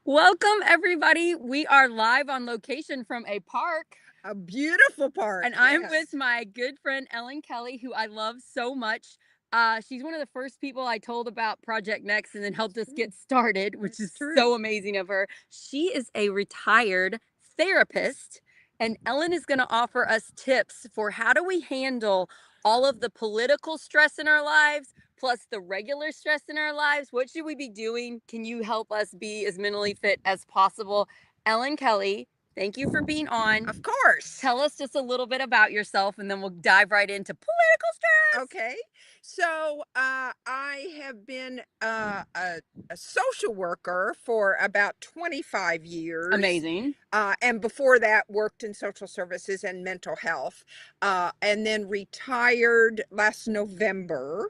Welcome, everybody. We are live on location from a park, A beautiful park, and I'm with yes. my good friend Ellen Kelley, who I love so much. She's one of the first people I told about Project Next and then helped us True. get started, which That's is true. so amazing of her. She is a retired therapist, and Ellen is going to offer us tips for how do we handle all of the political stress in our lives, plus the regular stress in our lives. What should we be doing? Can you help us be as mentally fit as possible? Ellen Kelley, thank you for being on. Of course. Tell us just a little bit about yourself, and then we'll dive right into political stress. Okay. I have been a social worker for about 25 years. Amazing. And before that, worked in social services and mental health, and then retired last November.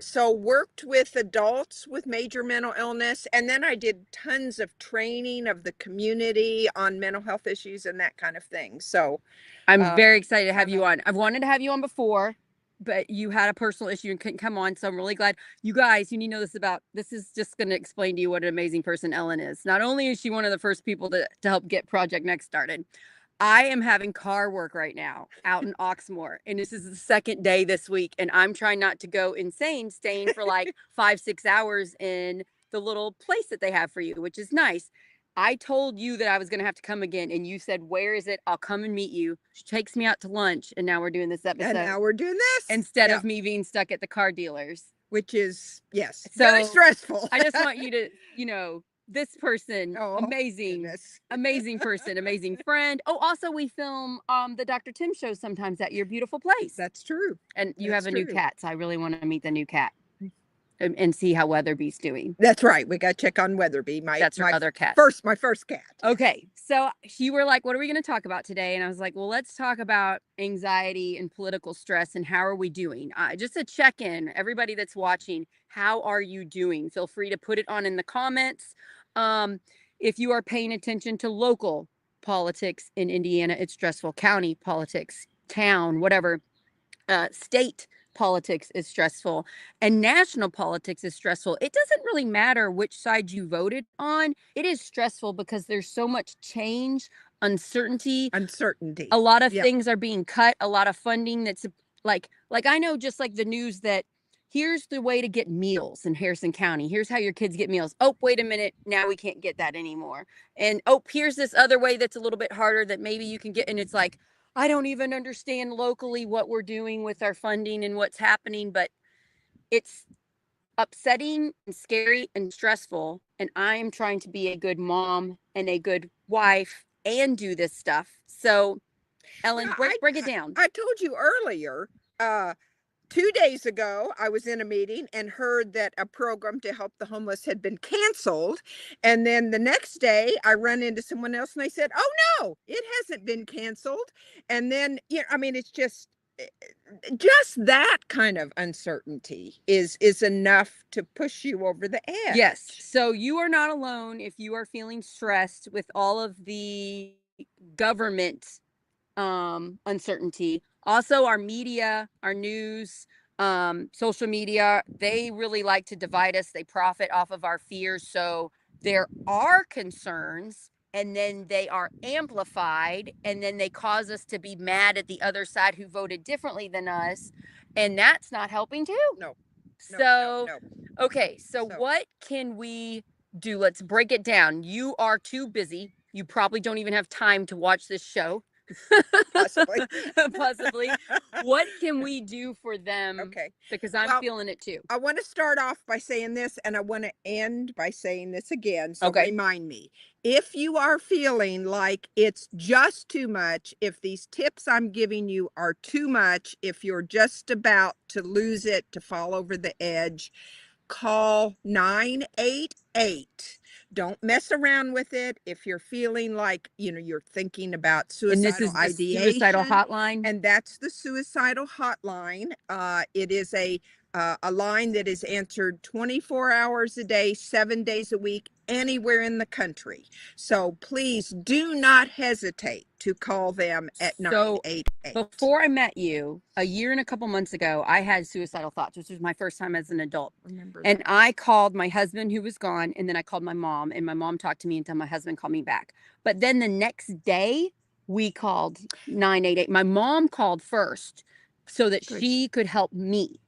So worked with adults with major mental illness, and then I did tons of training of the community on mental health issues and that kind of thing. So, I'm uh, very excited to have kind you of, on. I've wanted to have you on before, but you had a personal issue and couldn't come on. So I'm really glad. You guys, you need to know this is just going to explain to you what an amazing person Ellen is. Not only is she one of the first people to help get Project Next started, I am having car work right now out in Oxmoor, and this is the second day this week, and I'm trying not to go insane staying for like 5, 6 hours in the little place that they have for you, which is nice. I told you that I was going to have to come again, and you said, "Where is it? I'll come and meet you." She takes me out to lunch, and now we're doing this and episode now we're doing this. instead Yeah. of me being stuck at the car dealers. Which is, yes, very So stressful. I just want you to, this person, Oh, amazing, goodness. amazing person, amazing friend. Oh, also we film the Dr. Tim show sometimes at your beautiful place. That's true. And you have That's a new true. cat, so I really want to meet the new cat and see how Weatherby's doing. That's right. We got to check on Weatherby, That's her other cat. my first cat. Okay, so you were like, what are we going to talk about today? And I was like, well, let's talk about anxiety and political stress and how are we doing? Just a check in, everybody that's watching, how are you doing? Feel free to put it on in the comments. Um, if you are paying attention to local politics in Indiana, it's stressful. County politics, town, whatever, state politics is stressful, and national politics is stressful. It doesn't really matter which side you voted on. It is stressful because there's so much change, uncertainty. Uncertainty. A lot of Yep. things are being cut, a lot of funding that's like I know, just like the news, that here's the way to get meals in Harrison County. Here's how your kids get meals. Oh, wait a minute. Now we can't get that anymore. And oh, here's this other way that's a little bit harder that maybe you can get. And it's like, I don't even understand locally what we're doing with our funding and what's happening, but it's upsetting and scary and stressful. And I am trying to be a good mom and a good wife and do this stuff. So, Ellen, Yeah, break it down. I told you earlier, 2 days ago, I was in a meeting and heard that a program to help the homeless had been canceled. And then the next day, I run into someone else and they said, "Oh no, it hasn't been canceled." And then, I mean, it's just that kind of uncertainty is enough to push you over the Yes. edge. So you are not alone if you are feeling stressed with all of the government uncertainty. Also, our media, our news, social media, they really like to divide us. They profit off of our fears. So there are concerns, and then they are amplified, and then they cause us to be mad at the other side who voted differently than us. And that's not helping too. No, no, no, So, no. okay. So, So what can we do? Let's break it down. You are too busy. You probably don't even have time to watch this show. possibly. Possibly. What can we do for them? Okay. Because I'm Well, feeling it too. I want to start off by saying this, and I want to end by saying this again. So Okay. remind me, if you are feeling like it's just too much, if these tips I'm giving you are too much, if you're just about to lose it, to fall over the edge, call 988. Don't mess around with it. If you're feeling like, you're thinking about And this suicidal is the suicidal ideation, hotline. and that's the suicidal hotline. It is a a line that is answered 24 hours a day, 7 days a week, anywhere in the country. So please do not hesitate to call them at So 988. before I met you, a year and a couple months ago, I had suicidal thoughts, which was my first time as an adult. Remember And that. I called my husband who was gone, and then I called my mom, and my mom talked to me until my husband called me back. But then the next day, we called 988. My mom called first so that Good. she could help me.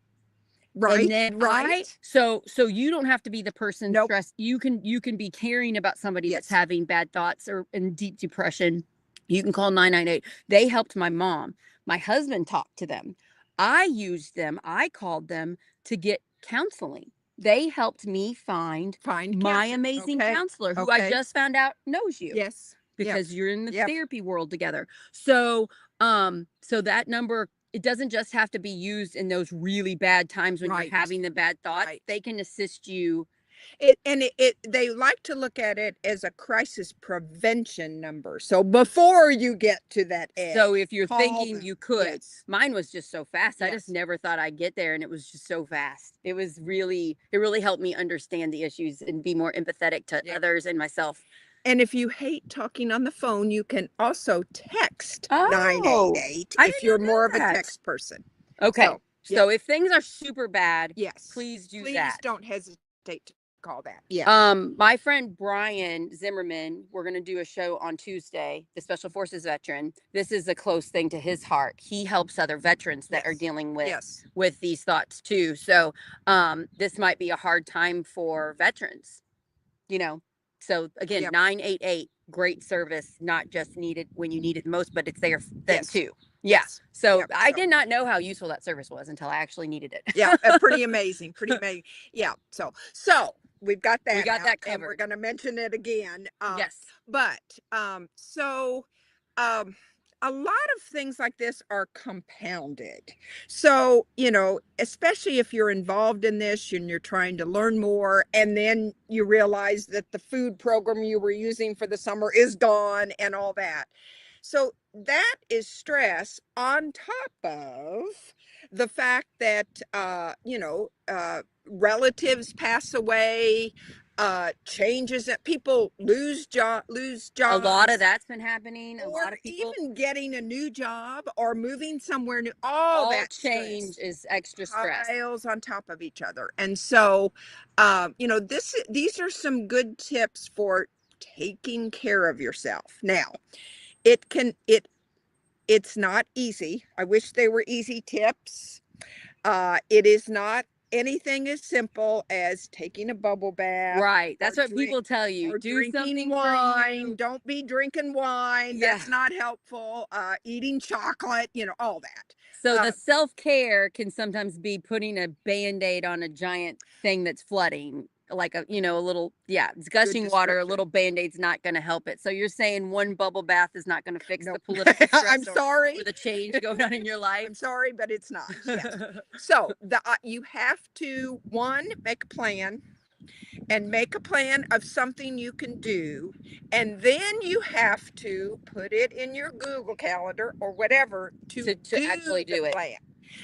And Right, then right. so you don't have to be the person Nope. stressed. You can be caring about somebody that's Yes. having bad thoughts or in deep depression. You can call 998. They helped my mom. My husband talked to them. I used them. I called them to get counseling. They helped me find Find my counselor. amazing Okay. counselor who I Okay. just found out knows you Yes. Yep. because you're in the Yep. therapy world together. So that number, it doesn't just have to be used in those really bad times when Right. you're having the bad thoughts. Right. They can assist you. They like to look at it as a crisis prevention number. So before you get to that edge, So if you're call thinking them. you could, Yes. mine was just so fast. I just Yes. never thought I'd get there, and it was just so fast. It really helped me understand the issues and be more empathetic to Yep. others and myself. And if you hate talking on the phone, you can also text Oh, 988 I if did you're not know more of a that. text person. Okay. Yep. So if things are super bad, Yes. please do Please that. don't hesitate to call that. Yeah. My friend Brian Zimmerman, we're gonna do a show on Tuesday, the Special Forces veteran. This is a close thing to his heart. He helps other veterans that are Yes. dealing Yes. with these thoughts too. So this might be a hard time for veterans, you know. So again, Yep. 988, great service, not just needed when you need it most, but it's there then Yes. too. Yeah. Yes. So Yep. I So did not know how useful that service was until I actually needed it. yeah, pretty amazing. Pretty amazing. Yeah. So we've got We that got out, that and we're covered. going to mention it again. Yes. But so um, a lot of things like this are compounded. So, especially if you're involved in this and you're trying to learn more, and then you realize that the food program you were using for the summer is gone and all that. So that is stress on top of the fact that, relatives pass away, changes that people lose A lot of jobs, that's been happening. A or lot of people, even getting a new job or moving somewhere new. All all that change stress is extra stress. piles on top of each other. And so, these are some good tips for taking care of yourself. Now, it can it it's not easy. I wish they were easy tips. It is not anything as simple as taking a bubble bath Right. or That's what people tell you. or Do drinking something for wine. you. Don't be drinking wine. Yeah. That's not helpful. Eating chocolate, all that. So the Uh, self-care can sometimes be putting a band-aid on a giant thing that's flooding. Like a little, yeah, it's good gushing water, a description. little band-aid's not going to help it. So you're saying one bubble bath is not going to fix the Nope. political I'm stress sorry. or the change going on in your life? I'm sorry, but it's not. Yes. So you have to make a plan, and make a plan of something you can do, and then you have to put it in your Google Calendar or whatever to to do actually the do it. plan.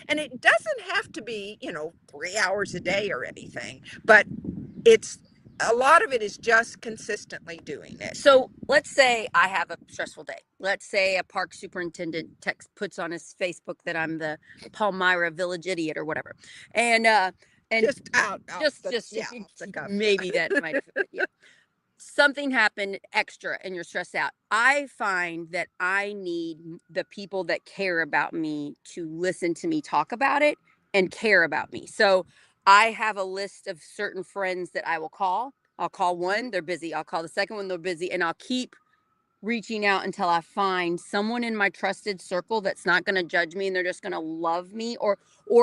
And it doesn't have to be 3 hours a day or anything, but it's a lot of it is just consistently doing it. So let's say I have a stressful day. Let's say a park superintendent puts on his Facebook that I'm the Palmyra village idiot or whatever. And Just out just the just yeah off the cuff. maybe that might have, yeah. Something happened extra and you're stressed out. I find that I need the people that care about me to listen to me talk about it and care about me. So I have a list of certain friends that I will call. I'll call one, they're busy. I'll call the second one, they're busy. And I'll keep reaching out until I find someone in my trusted circle that's not going to judge me and they're just going to love me. Or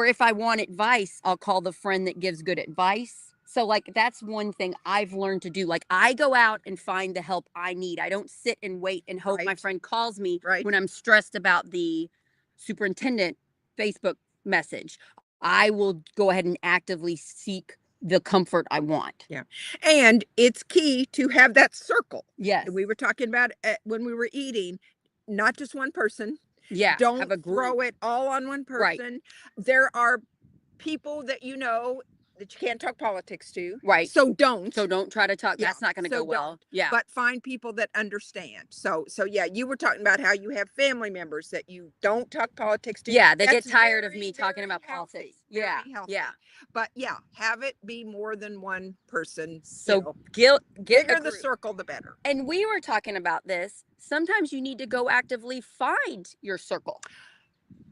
if I want advice, I'll call the friend that gives good advice. So like that's one thing I've learned to do. Like I go out and find the help I need. I don't sit and wait and hope my Right. friend calls me Right. when I'm stressed about the superintendent Facebook message. I will go ahead and actively seek the comfort I want. Yeah. And it's key to have that circle. Yes. We were talking about when we were eating, not just one person. Yeah. Don't Have a group. throw it all on one Right. person. There are people that you know that you can't talk politics to. Right. So don't. So don't try to talk. Yeah. That's not going to So go well. don't. Yeah. But find people that understand. So yeah, you were talking about how you have family members that you don't talk politics to. Yeah. They get That's tired of very, me talking very about healthy. politics. Yeah. Very healthy. Yeah. But yeah, have it be more than one person. So get bigger a the group. circle, the better. And we were talking about this. Sometimes you need to go actively find your circle.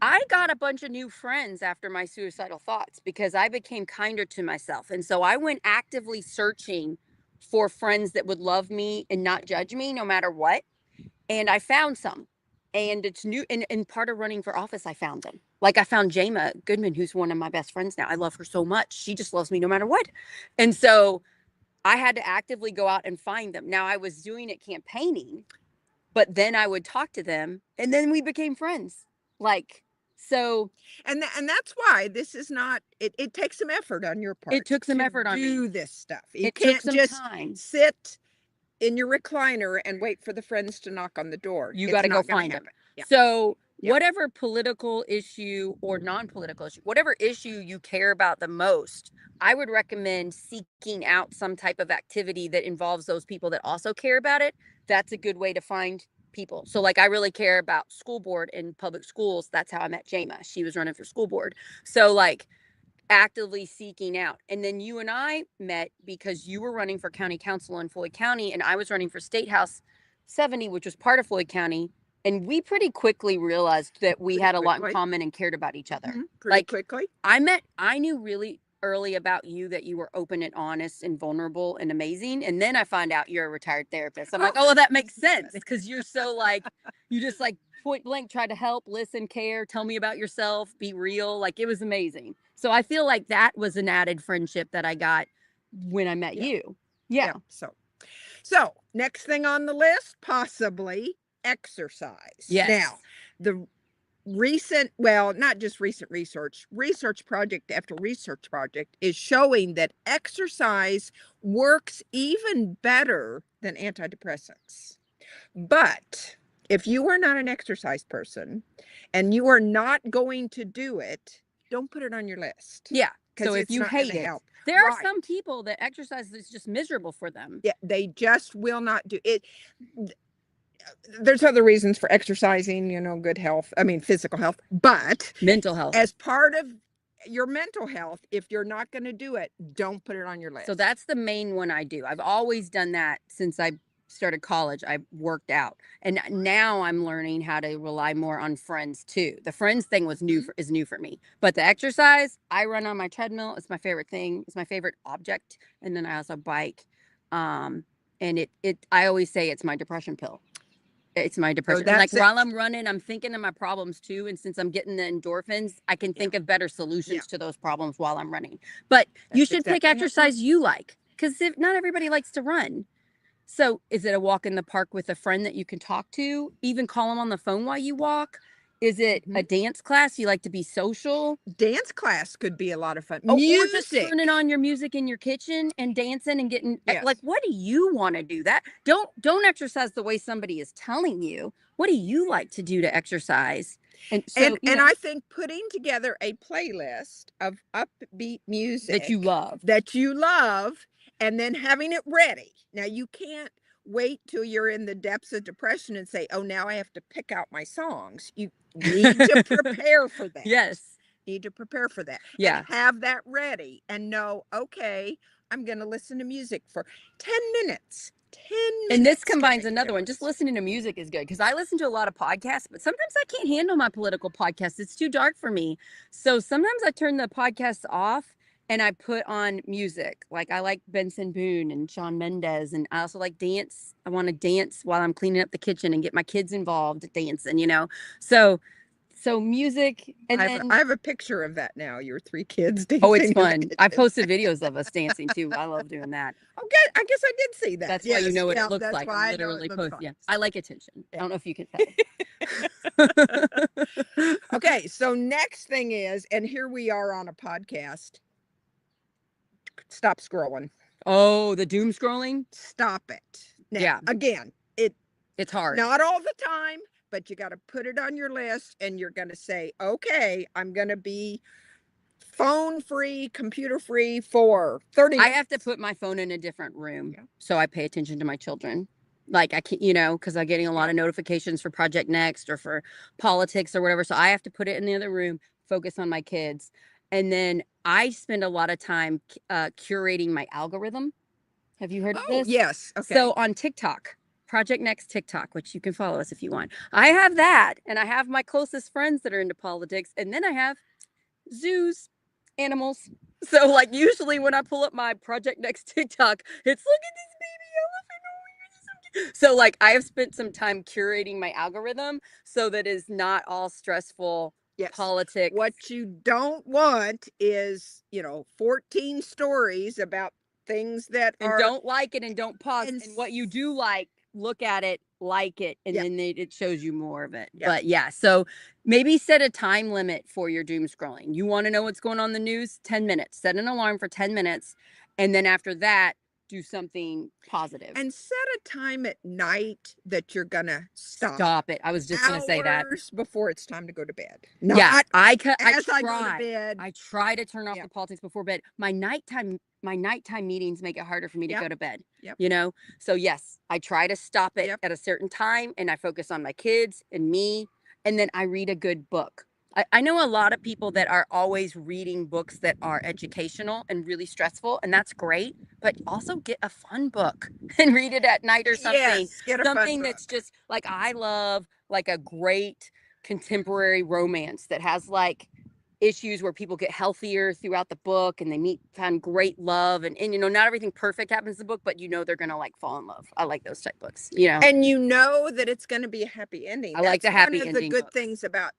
I got a bunch of new friends after my suicidal thoughts because I became kinder to myself. And so I went actively searching for friends that would love me and not judge me no matter what. And I found some. And it's new. And part of running for office, I found them. Like I found Jama Goodman, who's one of my best friends now. I love her so much. She just loves me no matter what. And so I had to actively go out and find them. Now I was doing it campaigning, but then I would talk to them and then we became friends. Like, so And that's why this is not, it takes some effort on your part it took some to effort on me. do this stuff. You It took can't some just time. sit in your recliner and wait for the friends to knock on the door. You It's got to go not gonna find them. happen. Yeah. So Yeah. whatever political issue or non-political issue, whatever issue you care about the most, I would recommend seeking out some type of activity that involves those people that also care about it. That's a good way to find people. So like I really care about school board and public schools. That's how I met Jama. She was running for school board. So like actively seeking out. And then you and I met because you were running for county council in Floyd County and I was running for State House 70, which was part of Floyd County. And we pretty quickly realized that we had a lot in common and cared about each other. Pretty quickly. I knew really early about you that you were open and honest and vulnerable and amazing. And then I find out you're a retired therapist. I'm like, oh, well, that makes sense because you're so like, you just like point blank try to help, listen, care, tell me about yourself, be real. Like it was amazing. So I feel like that was an added friendship that I got when I met you. Yeah. So next thing on the list, possibly exercise. Yes. Now, the recent, well, not just recent research project after research project is showing that exercise works even better than antidepressants. But if you are not an exercise person and you are not going to do it, don't put it on your list. Yeah. So if it's you not hate gonna it, help. there are some people that exercise is just miserable for them. Yeah, they just will not do it. There's other reasons for exercising, good health. I mean, physical health, but Mental health. as part of your mental health, if you're not going to do it, don't put it on your list. So that's the main one I do. I've always done that since I started college. I worked out, and now I'm learning how to rely more on friends too. The friends thing was is new for me, but the exercise, I run on my treadmill. It's my favorite thing. It's my favorite object, and then I also bike. And I always say it's my depression pill. It's my depression. Like while I'm running, I'm thinking of my problems too. And since I'm getting the endorphins, I can think of better solutions to those problems while I'm running. But you should pick exercise you like, because if not everybody likes to run. So is it a walk in the park with a friend that you can talk to? Even call them on the phone while you walk? Is it a dance class? You like to be social? Dance class could be a lot of fun. Or just turning on your music in your kitchen and dancing and getting like, what do you want to do? That don't exercise the way somebody is telling you. What do you like to do to exercise? And so, and I think putting together a playlist of upbeat music that you love, and then having it ready. Now you can't wait till you're in the depths of depression and say, oh, now I have to pick out my songs. You need to prepare for that. Yes. Need to prepare for that. Yeah. And have that ready and know, okay, I'm going to listen to music for 10 minutes. 10 minutes. And this combines another one. Just listening to music is good because I listen to a lot of podcasts, but sometimes I can't handle my political podcasts. It's too dark for me. So sometimes I turn the podcasts off and I put on music. Like I like Benson Boone and Shawn Mendes, and I also like dance. I want to dance while I'm cleaning up the kitchen and get my kids involved dancing, So music, and I have a picture of that now. Your 3 kids dancing. Oh, it's fun. I posted videos of us dancing too. I love doing that. Okay, I guess I did see that. That's why you know what it looks like. I literally post. Yeah, I like attention. I don't know if you can tell. Okay, so next thing is, and here we are on a podcast. Stop scrolling. Oh, the doom scrolling. Stop it. Now, again, it's hard. Not all the time. But you got to put it on your list and you're going to say, okay, I'm going to be phone free, computer free for 30 I minutes. have to put my phone in a different room Yeah. so I pay attention to my children. Like I can't, you know, because I'm getting a lot Yeah. of notifications for Project Next or for politics or whatever. So I have to put it in the other room, focus on my kids. And then I spend a lot of time curating my algorithm. Have you heard of Oh, this? yes. Okay. So on TikTok, Project Next TikTok, which you can follow us if you want. I have that, and I have my closest friends that are into politics, and then I have zoos, animals. So like usually when I pull up my Project Next TikTok, it's look at this baby elephant over here. This is so cute. So like I have spent some time curating my algorithm so that it's not all stressful Yes. politics. What you don't want is, 14 stories about things that And are don't like it and don't pause. and And what you do look at it, like it, and Yeah. then it shows you more of it. Yeah. But yeah, so maybe set a time limit for your doom scrolling. You want to know what's going on in the news? 10 minutes. Set an alarm for 10 minutes. And then after that, do something positive. and set a time at night that you're gonna stop. Stop it. I was just going to say that. Hours before it's time to go to bed. Yeah, Not I as I go to try. bed. I try to turn off Yeah. the politics before bed. My nighttime meetings make it harder for me to Yep. go to bed. Yep. You know? So yes, I try to stop it Yep. at a certain time and I focus on my kids and me, and then I read a good book. I know a lot of people that are always reading books that are educational and really stressful, and that's great, but also get a fun book and read it at night or something. Yes, get a fun Something book. that's just like I love like a great contemporary romance that has like issues where people get healthier throughout the book and they find great love and you know not everything perfect happens in the book, but you know they're gonna like fall in love. I like those type books, you know. And you know that it's going to be a happy ending. I like the happy one of the ending good books. things about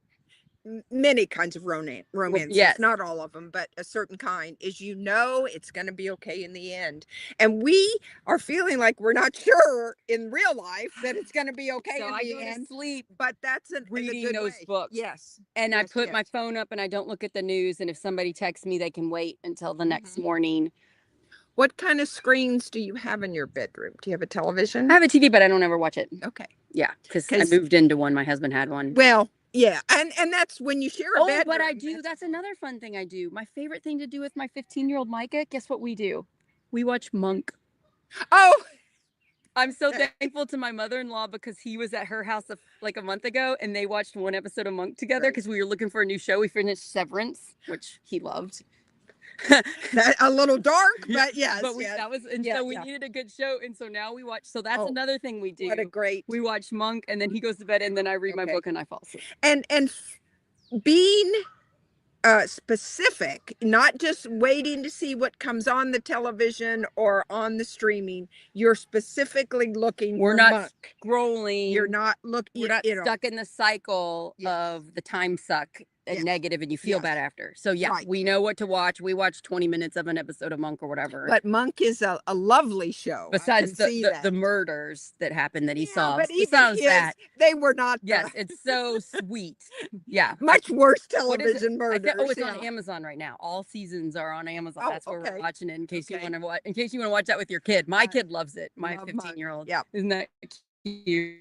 many kinds of romances, yes. not all of them, but a certain kind, is it's going to be okay in the end. And we are feeling like we're not sure in real life that it's going to be okay So in I the go end. to sleep But that's in a reading good those way. books. Yes. And I Yes, put my yes. phone up and I don't look at the news, and if somebody texts me they can wait until the next Mhm. morning. What kind of screens do you have in your bedroom? Do you have a television? I have a TV, but I don't ever watch it. Okay. Yeah, because I 'Cause moved into one. My husband had one. Well, yeah, and that's when you share a Oh, bedroom. but I do. That's another fun thing I do. My favorite thing to do with my 15-year-old Micah. Guess what we do? We watch Monk. Oh, I'm so thankful to my mother-in-law because he was at her house like a month ago and they watched one episode of Monk together Right. because we were looking for a new show. We finished Severance, which he loved. that a little dark, Yeah, but yes, but yes. that was, and Yeah, so we yeah. needed a good show, and so now we watch. So that's Oh, another thing we do. What a great We watch Monk, and then he goes to bed, and then I read my Okay. book and I fall asleep. and being specific, not just waiting to see what comes on the television or on the streaming. You're specifically looking We're for not Monk. scrolling. You're not looking. We're not stuck in the cycle Yes. of the time suck and Yes. negative, and you feel Yes. bad after. So yeah, Right. we know what to watch. We watch 20 minutes of an episode of Monk or whatever. But Monk is a lovely show. Besides I can see that. the murders that happened that he saw. But even Besides that, they were not. yes, it's so sweet. Yeah. Much worse What is it? television murders. Oh, it's yeah. on Amazon right now. All seasons are on Amazon. Oh, That's where okay. we're watching it in case you Okay. want to watch. In case you want to watch that with your kid. My I kid loves it. My love Monk. 15-year-old. Yeah. Isn't that cute?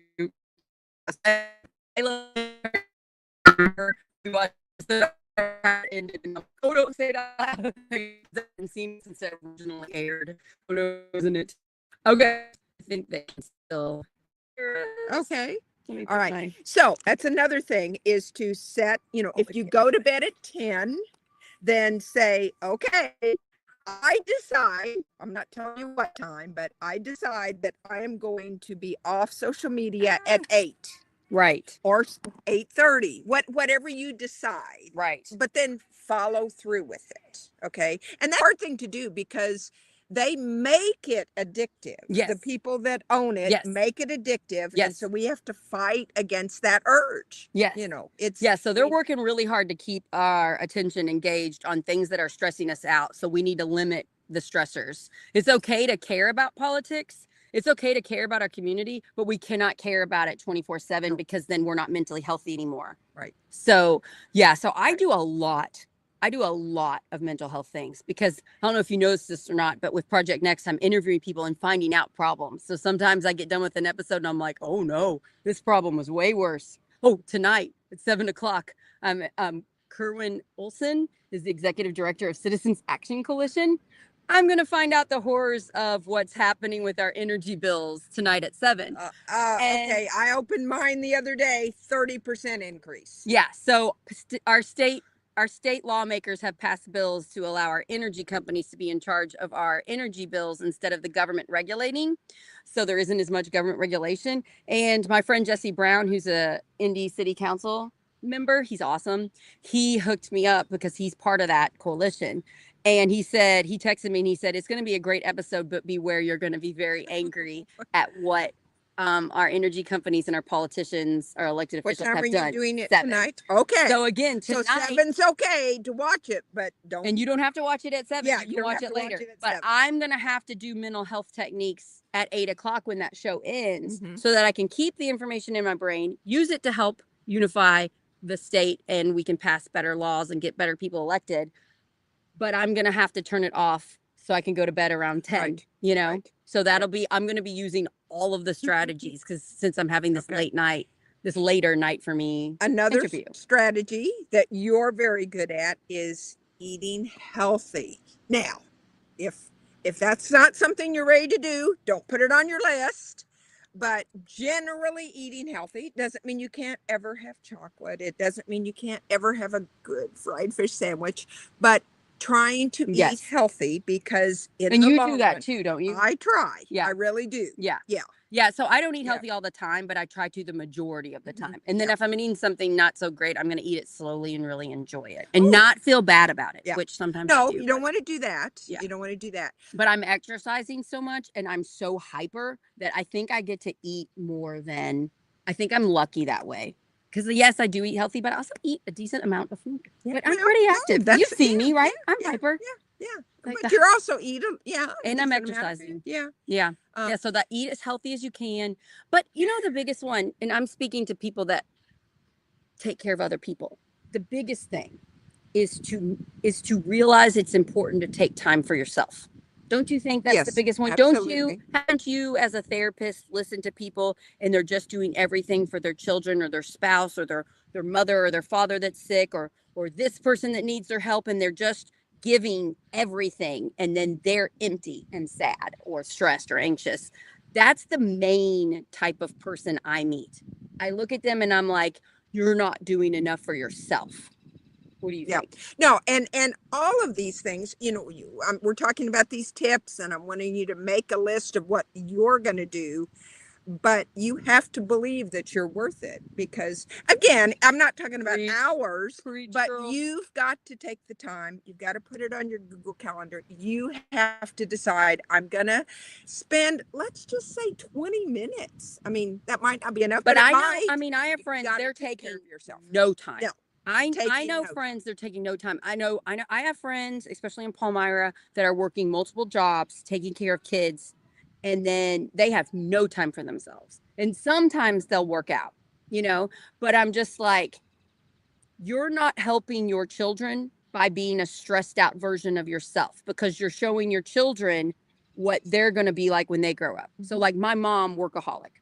I love her. We watched the and oh, don't say that. Hasn't seen since it originally aired. Photos in it. Okay, I think they can still. Okay. Let me All put right. my- So that's another thing is to set, if you go to bed at 10, then say, okay, I decide, I'm not telling you what time, but I decide that I am going to be off social media at 8 Right. or 8:30, whatever you decide. Right. But then follow through with it. Okay. And that's a hard thing to do because they make it addictive. Yes. The people that own it Yes. make it addictive. Yes. And so we have to fight against that urge. Yes. It's yeah. So they're working really hard to keep our attention engaged on things that are stressing us out. So we need to limit the stressors. It's okay to care about politics. It's okay to care about our community, but we cannot care about it 24/7 because then we're not mentally healthy anymore. Right. So yeah. So I do a lot of mental health things because I don't know if you noticed this or not, but with Project Next, I'm interviewing people and finding out problems. So sometimes I get done with an episode and I'm like, oh no, this problem was way worse. Oh, tonight at 7 o'clock, Kerwin Olson is the executive director of Citizens Action Coalition. I'm going to find out the horrors of what's happening with our energy bills tonight at 7. And Okay, I opened mine the other day, 30% increase. yeah, so our state lawmakers have passed bills to allow our energy companies to be in charge of our energy bills instead of the government regulating. So there isn't as much government regulation. And my friend Jesse Brown, who's a Indy City Council member, he's awesome. He hooked me up because he's part of that coalition. And he texted me and he said, it's going to be a great episode, but beware, you're going to be very angry at what our energy companies and our politicians, our elected What officials time have are you done. doing it 7. tonight? Okay. So again, So tonight, 7's okay to watch it, but don't. and you don't have to watch it at 7. Yeah, you you can don't watch have it to watch later. it at But 7. I'm gonna have to do mental health techniques at 8 o'clock when that show ends, Mhm. so that I can keep the information in my brain, use it to help unify the state, and we can pass better laws and get better people elected. But I'm gonna have to turn it off so I can go to bed around 10. Right. You know, Right. so I'm gonna be using all of the strategies because since I'm having this later night for me Another interview. strategy that you're very good at is eating healthy. Now, if that's not something you're ready to do, don't put it on your list. But generally eating healthy doesn't mean you can't ever have chocolate. It doesn't mean you can't ever have a good fried fish sandwich, but trying to eat healthy, because in And the you long do that run, too, don't you? I try. Yeah. I really do. Yeah. Yeah. Yeah. So I don't eat Yeah. healthy all the time, but I try to the majority of the Mhm. time. And then Yeah. if I'm eating something not so great, I'm going to eat it slowly and really enjoy it and Oh. not feel bad about it, Yeah. which sometimes I No, do. you don't want to do that. Yeah. You don't want to do that. But I'm exercising so much and I'm so hyper that I think I get to eat more than I think I'm lucky that way. Because yes, I do eat healthy, but I also eat a decent amount of food. Yeah, But I'm well, pretty no, active. that's You've seen yeah, me, right? yeah, I'm yeah, hyper. yeah, Like but the, you're also eating, yeah, a and I'm decent amount of food. exercising. Yeah. Yeah. Uh, Yeah. So that eat as healthy as you can. But you know, the biggest one, and I'm speaking to people that take care of other people. The biggest thing is to realize it's important to take time for yourself. Don't you think that's the yes, biggest one? absolutely. Haven't you as a therapist listen to people and they're just doing everything for their children or their spouse or their mother or their father that's sick or this person that needs their help, and they're just giving everything and then they're empty and sad or stressed or anxious. That's the main type of person I meet. I look at them and I'm like, you're not doing enough for yourself. What do you Yeah. think? No, and all of these things, we're talking about these tips, and I'm wanting you to make a list of what you're going to do, but you have to believe that you're worth it, because again, I'm not talking about Preach. hours, Preach, but girl. you've got to take the time. You've got to put it on your Google Calendar. You have to decide, I'm going to spend, let's just say 20 minutes. I mean, that might not be enough, but I might. know, I mean, I have friends, Gotta they're take taking care of yourself. no time. No, I taking know no friends, they're taking no time. I have friends, especially in Palmyra, that are working multiple jobs, taking care of kids, and then they have no time for themselves. And sometimes they'll work out, you know, but I'm just like, you're not helping your children by being a stressed out version of yourself, because you're showing your children what they're going to be like when they grow up. So like my mom, workaholic.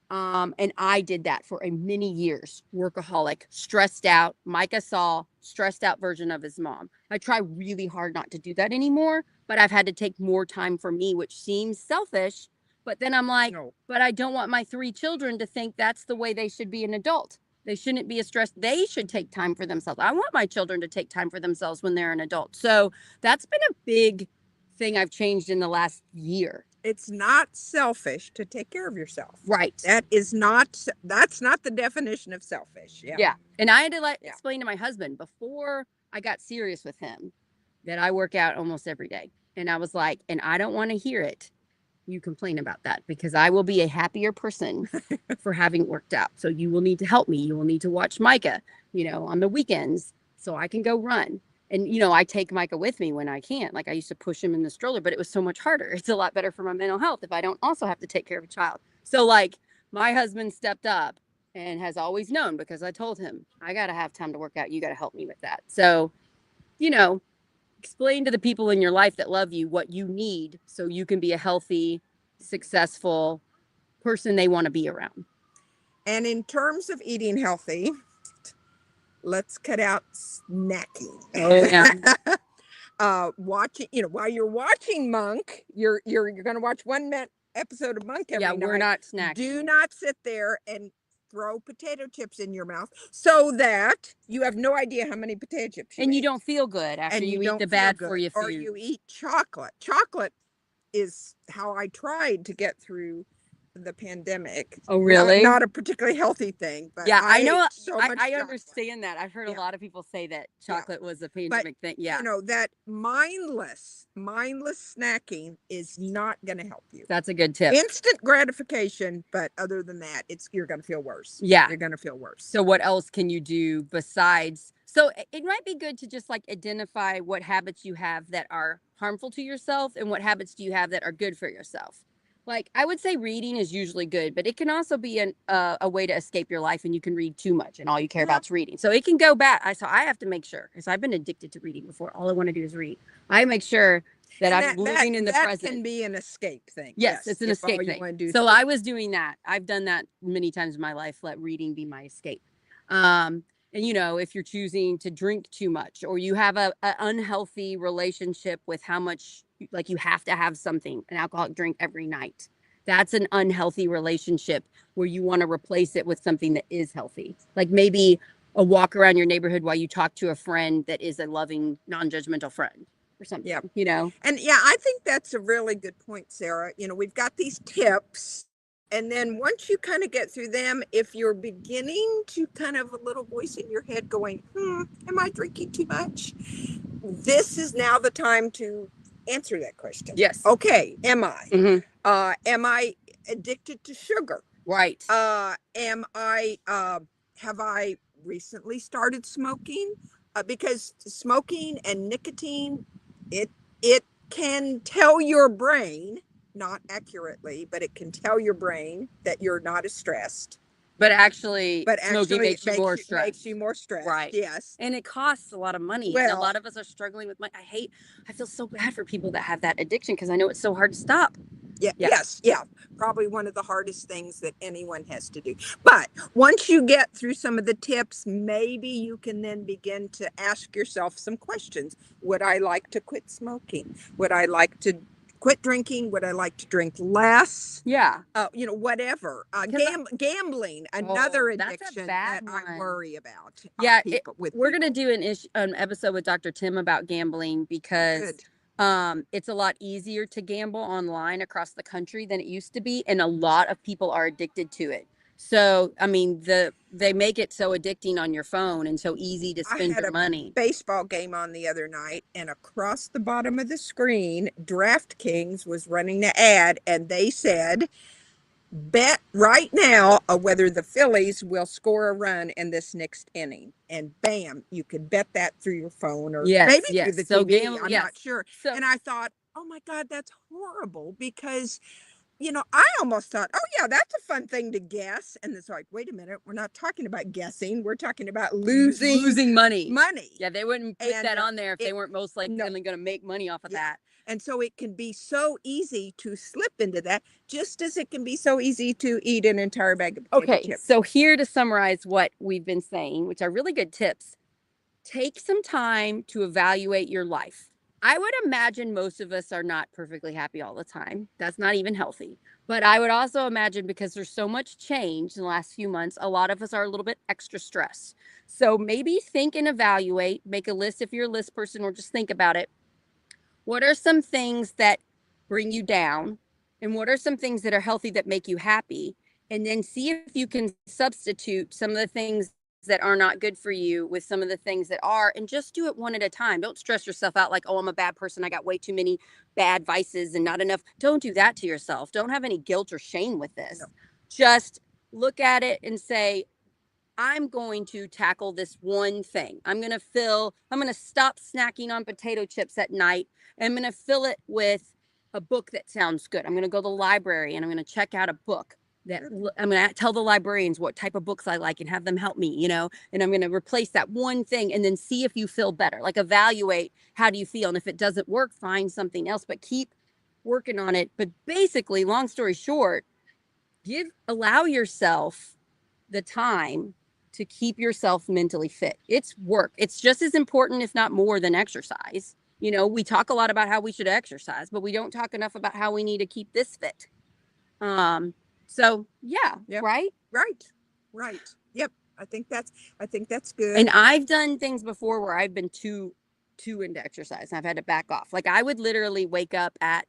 And I did that for a many years, workaholic, stressed out. Micah saw stressed out version of his mom. I try really hard not to do that anymore, but I've had to take more time for me, which seems selfish. But then I'm like, No. but I don't want my 3 children to think that's the way they should be an adult. They shouldn't be a stress. They should take time for themselves. I want my children to take time for themselves when they're an adult. So that's been a big thing I've changed in the last year. It's not selfish to take care of yourself. Right. That's not the definition of selfish. Yeah. Yeah. And I had to explain to my husband before I got serious with him that I work out almost every day. And I was like, and I don't want to hear it. You complain about that, because I will be a happier person for having worked out. So you will need to help me. You will need to watch Micah, on the weekends so I can go run. And, I take Micah with me when I can't. Like I used to push him in the stroller, but it was so much harder. It's a lot better for my mental health if I don't also have to take care of a child. So like my husband stepped up and has always known, because I told him, I got to have time to work out. You got to help me with that. So, explain to the people in your life that love you what you need so you can be a healthy, successful person they want to be around. And in terms of eating healthy, let's cut out snacking. Oh yeah. Watching, while you're watching Monk, you're going to watch episode of Monk Yeah, every we're night. not snacking. Do not sit there and throw potato chips in your mouth so that you have no idea how many potato chips you And you ate. don't feel good after And you you eat don't the feel bad good. for you Or food. you eat chocolate. Chocolate is how I tried to get through the pandemic. Oh, really? Not a particularly healthy thing, but Yeah, I I know. ate so much I chocolate. understand that. I've heard a Yeah. lot of people say that Yeah. chocolate was a But pandemic thing. Yeah, that mindless snacking is not going to help you. that's a good tip. Instant gratification, but other than that, you're going to feel worse. Yeah. You're going to feel worse. So what else can you do besides? So it might be good to just like identify what habits you have that are harmful to yourself and what habits do you have that are good for yourself. Like I would say reading is usually good, but it can also be a way to escape your life and you can read too much and all you care about is reading. So it can go bad. So I have to make sure because I've been addicted to reading before. All I want to do is read. I make sure that I'm living in the present. That can be an escape thing. Yes, it's an escape thing. So I was doing that. I've done that many times in my life. Let reading be my escape. And if you're choosing to drink too much or you have a unhealthy relationship with how much like you have to have something, an alcoholic drink every night. That's an unhealthy relationship where you want to replace it with something that is healthy. Like maybe a walk around your neighborhood while you talk to a friend that is a loving, non-judgmental friend or something. Yeah. And yeah, I think that's a really good point, Sarah. We've got these tips. And then once you kind of get through them, if you're beginning to kind of a little voice in your head going, am I drinking too much? This is now the time to answer that question. Yes. Okay. Am I? Mhm. Am I addicted to sugar? Right. Have I recently started smoking? Because smoking and nicotine, it can tell your brain, not accurately, but it can tell your brain that you're not as stressed. But actually, smoking It makes you more stressed. makes you more stressed. Right. Yes. And it costs a lot of money. And a lot of us are struggling with money. I feel so bad for people that have that addiction because I know it's so hard to stop. Yeah. Yes. Yeah. Probably one of the hardest things that anyone has to do. But once you get through some of the tips, maybe you can then begin to ask yourself some questions. Would I like to quit smoking? Would I like to quit drinking? Would I like to drink less? Yeah. Whatever. Gambling, another addiction that I worry about. Yeah. We're going to do an episode with Dr. Tim about gambling because it's a lot easier to gamble online across the country than it used to be. And a lot of people are addicted to it. So, I mean, they make it so addicting on your phone and so easy to spend your money. Baseball game on the other night, and across the bottom of the screen, DraftKings was running the ad, and they said, bet right now whether the Phillies will score a run in this next inning. And bam, you could bet that through your phone or maybe through the TV. I'm not sure. And I thought, oh my God, that's horrible because I almost thought, oh yeah, that's a fun thing to guess. And it's like, wait a minute, we're not talking about guessing. We're talking about losing money. Yeah, they wouldn't put that on there if they weren't most likely going to make money off of that. And so it can be so easy to slip into that, just as it can be so easy to eat an entire bag of potato chips. So here to summarize what we've been saying, which are really good tips, take some time to evaluate your life. I would imagine most of us are not perfectly happy all the time. That's not even healthy. But I would also imagine because there's so much change in the last few months, a lot of us are a little bit extra stressed. So maybe think and evaluate, make a list if you're a list person or just think about it. What are some things that bring you down? And what are some things that are healthy that make you happy? And then see if you can substitute some of the things that are not good for you with some of the things that are, and just do it one at a time. Don't stress yourself out like, oh, I'm a bad person. I got way too many bad vices and not enough. Don't do that to yourself. Don't have any guilt or shame with this. No. Just look at it and say, I'm going to tackle this one thing. I'm going to stop snacking on potato chips at night. And I'm going to fill it with a book that sounds good. I'm going to go to the library and I'm going to check out a book that I'm going to tell the librarians what type of books I like and have them help me, and I'm going to replace that one thing and then see if you feel better. Like evaluate how do you feel. And if it doesn't work, find something else, but keep working on it. But basically, long story short, allow yourself the time to keep yourself mentally fit. It's work. It's just as important, if not more, than exercise. You know, we talk a lot about how we should exercise, but we don't talk enough about how we need to keep this fit. So yeah, Yep. right? Right. Yep. I think that's good. And I've done things before where I've been too into exercise and I've had to back off. Like I would literally wake up at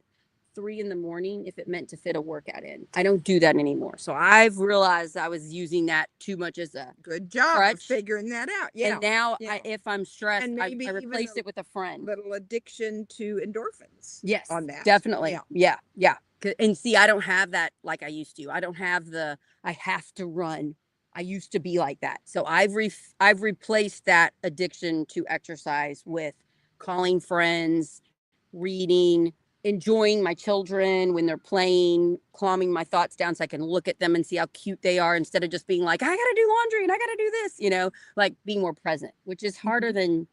3 in the morning if it meant to fit a workout in. I don't do that anymore. So I've realized I was using that too much as a Good job of crutch. figuring that out. Yeah. And now Yeah. if I'm stressed, And I maybe even replaced it with a friend. little addiction to endorphins. Yes, On that. definitely. Yeah. Yeah. And see, I don't have that like I used to. I don't have I have to run. I used to be like that. So I've replaced that addiction to exercise with calling friends, reading, enjoying my children when they're playing, calming my thoughts down so I can look at them and see how cute they are instead of just being like, I got to do laundry and I got to do this, you know, like being more present, which is harder than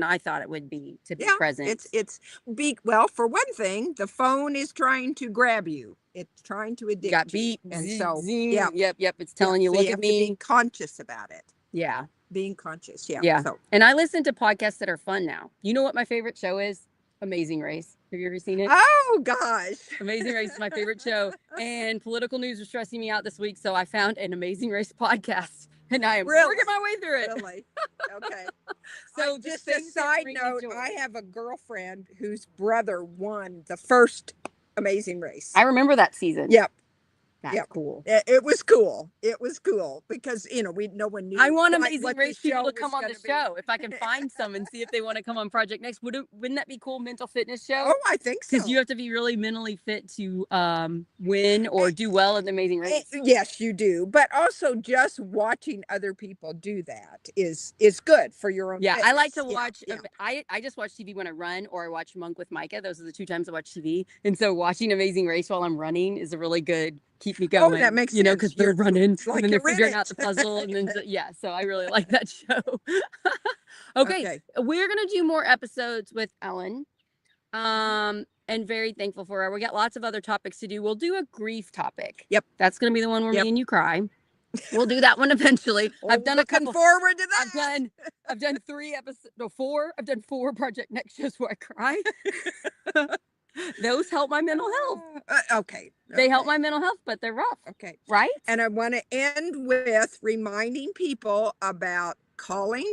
I thought it would be to be present. Well, for one thing, the phone is trying to grab you. It's trying to addict Got you. beep, And zing, so, zing. yeah. Yep. It's telling you, So look you at have to be me. conscious about it. Yeah. Being conscious. Yeah. Yeah. So And I listen to podcasts that are fun now. You know what my favorite show is? Amazing Race. Have you ever seen it? Oh gosh. Amazing Race is my favorite show. And political news was stressing me out this week, so I found an Amazing Race podcast. And I am working my way through it. Really? Okay. So just a side note, I have a girlfriend whose brother won the first Amazing Race. I remember that season. Yep. That's cool. It was cool. It was cool because no one knew. I want quite Amazing what Race the people show to come was on the gonna show. If I can find some and see if they want to come on Project Next, wouldn't that be cool? Mental fitness show. Oh, I think so. Because you have to be really mentally fit to win or do well in the Amazing Race. Yes, you do. But also, just watching other people do that is good for your own. Yeah, I like to fitness. watch. Yeah. I just watch TV when I run, or I watch Monk with Micah. Those are the 2 times I watch TV. And so watching Amazing Race while I'm running is a really good keep me going. Oh, that makes you know, sense. because they're running like and then they're you're in figuring it. out the puzzle, and then yeah. So I really like that show. Okay, we're gonna do more episodes with Ellen. And very thankful for her. We got lots of other topics to do. We'll do a grief topic. Yep. That's gonna be the one where me and you cry. We'll do that one eventually. I've done looking forward to that. I've done 3 episodes, no 4. I've done 4 Project Next shows where I cry. Those help my mental health. Okay. They help my mental health, but they're rough. Okay. Right? And I want to end with reminding people about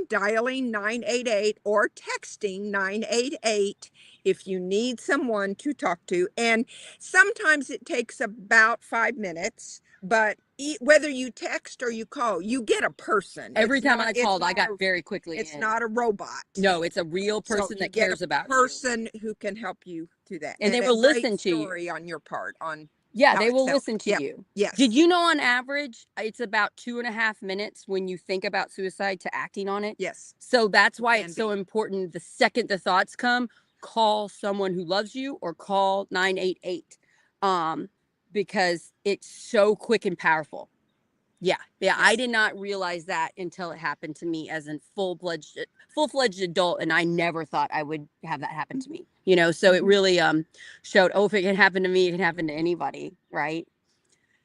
dialing 988 or texting 988 if you need someone to talk to. And sometimes it takes about 5 minutes, but whether you text or you call, you get a person. Every time I called, I got very quickly It's in. not a robot. No, it's a real person that cares about you. Person who can help you do that. And they will listen to you. Story on your part on. Yeah, they will listen to you. Yes. Did you know on average, it's about 2.5 minutes when you think about suicide to acting on it? Yes. So that's why it's so important. The second the thoughts come, call someone who loves you or call 988. Because it's so quick and powerful. Yeah. Yes. I did not realize that until it happened to me as a full-fledged adult, and I never thought I would have that happen to me. You know, so it really showed, if it can happen to me, it can happen to anybody, right?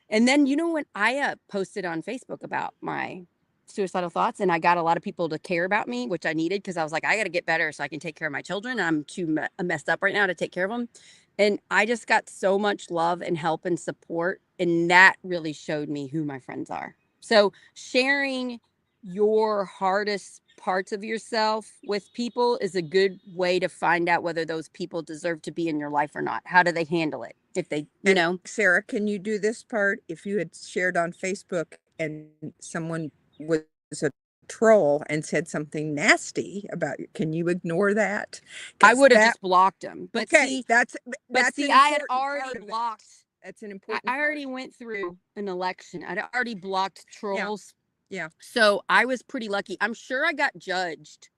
And then, you know, when I posted on Facebook about my suicidal thoughts, and I got a lot of people to care about me, which I needed, because I was like, I got to get better so I can take care of my children. I'm too messed up right now to take care of them. And I just got so much love and help and support. And that really showed me who my friends are. So sharing your hardest parts of yourself with people is a good way to find out whether those people deserve to be in your life or not. How do they handle it? If they, you know. Sarah, can you do this part? If you had shared on Facebook and someone was a troll and said something nasty about you, can you ignore that? I would have just blocked them. But okay, that's I had already blocked. That's an important I already went through an election. I'd already blocked trolls. Yeah. So I was pretty lucky. I'm sure I got judged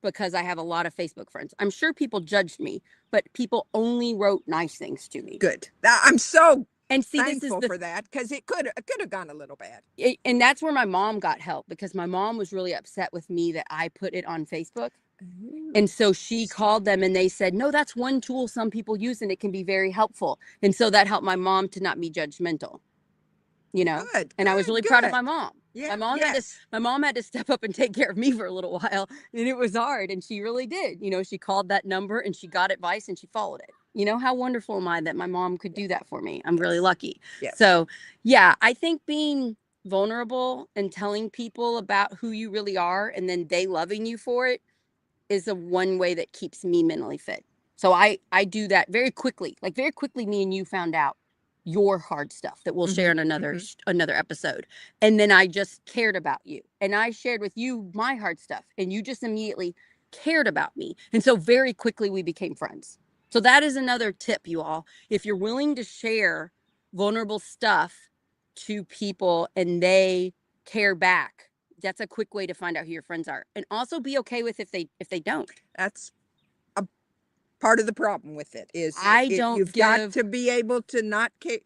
because I have a lot of Facebook friends. I'm sure people judged me, but people only wrote nice things to me. Good. I'm so and see, thankful for that, because it could have gone a little bad. And that's where my mom got help, because my mom was really upset with me that I put it on Facebook. And so she called them and they said, no, that's one tool some people use and it can be very helpful. And so that helped my mom to not be judgmental, you know. Good, and I was really proud of my mom. Yeah. My mom had to Yes. my mom had to step up and take care of me for a little while, and it was hard, and she really did. She called that number and she got advice and she followed it. How wonderful am I that my mom could Yes. do that for me? I'm really Yes. lucky. Yes. So, yeah, I think being vulnerable and telling people about who you really are and then they loving you for it is the one way that keeps me mentally fit. So I do that very quickly. Like very quickly me and you found out your hard stuff that we'll share Mhm. in another Mhm. another episode. And then I just cared about you. And I shared with you my hard stuff and you just immediately cared about me. And so very quickly we became friends. So that is another tip, you all. If you're willing to share vulnerable stuff to people and they care back, that's a quick way to find out who your friends are. And also be okay with if they don't. That's a part of the problem with it is I it don't you've got give to be able to not be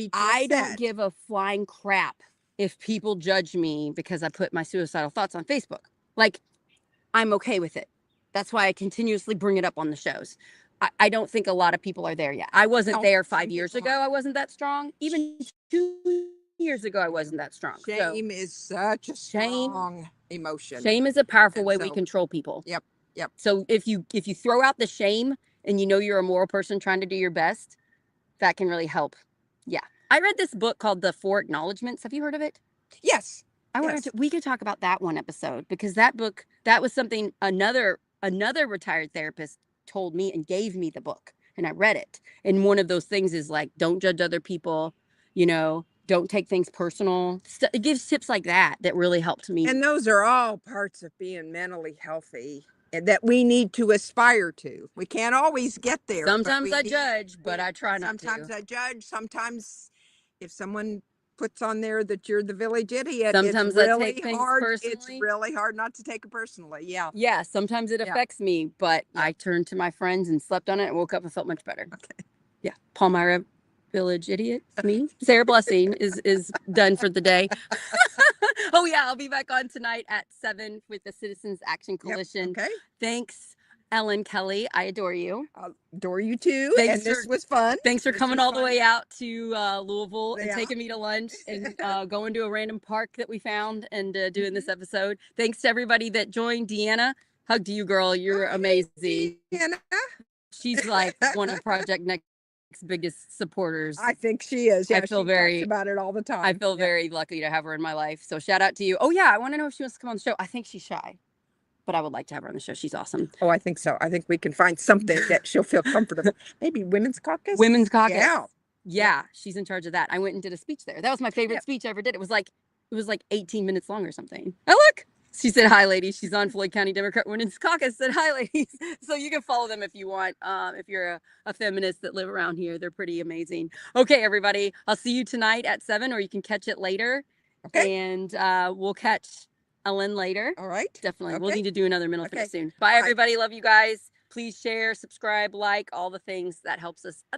too I don't upset. give a flying crap if people judge me because I put my suicidal thoughts on Facebook. Like, I'm okay with it. That's why I continuously bring it up on the shows. I don't think a lot of people are there yet. I wasn't No, there some 5 years people ago. aren't. I wasn't that strong. Even 2 years ago, I wasn't that strong. So Shame is such a shame, strong emotion. shame is a powerful And way we so, control people. yep, yep. So if you throw out the shame and you're a moral person trying to do your best, that can really help. Yeah. I read this book called The Four Acknowledgements. Have you heard of it? Yes. I wanted to Yes. we could talk about that one episode because that book, that was something another retired therapist told me and gave me the book and I read it. And one of those things is like don't judge other people, don't take things personal. It gives tips like that really helped me. And those are all parts of being mentally healthy and that we need to aspire to. We can't always get there, but Sometimes I judge, but we I try not sometimes to. I judge, sometimes if someone puts on there that you're the village idiot, Sometimes I take things it's personally. really hard not to take it personally. Yeah. Yeah, sometimes it Yeah. affects me, but Yeah. I turned to my friends and slept on it and woke up and felt much better. Okay. Yeah. Palmyra Village idiot. Me. Sarah Blessing is done for the day. Oh yeah, I'll be back on tonight at 7 with the Citizens Action Yep. Coalition. Okay. Thanks, Ellen Kelley. I adore you. I'll adore you too. And Thanks for this was fun. thanks for This coming was all the fun. way out to Louisville and Yeah. taking me to lunch and going to a random park that we found and doing this Mhm. episode. Thanks to everybody that joined. Deanna, hug to you, girl. You're Oh, hey, amazing. Deanna. She's like one of Project Next's biggest supporters. I think she is. I Yeah, feel she talks very about it all the I time. feel Yep. very lucky to have her in my life. So shout out to you. Oh yeah, I want to know if she wants to come on the show. I think she's shy, but I would like to have her on the show. She's awesome. Oh, I think so. I think we can find something that she'll feel comfortable. Maybe women's caucus. Women's caucus. Yeah. Yeah, she's in charge of that. I went and did a speech there. That was my favorite Yep. speech I ever did. It was like 18 minutes long or something. Oh look. She said, "Hi, ladies." She's on Floyd County Democrat Women's Caucus. Said, "Hi, ladies." So you can follow them if you want. If you're a feminist that live around here, they're pretty amazing. Okay, everybody. I'll see you tonight at 7, or you can catch it later. Okay. And we'll catch Ellen later. All right. Definitely. We'll Okay. need to do another mental Okay. fitness soon. Bye, Bye. everybody. Love you guys. Please share, subscribe, like, all the things. That helps us a ton.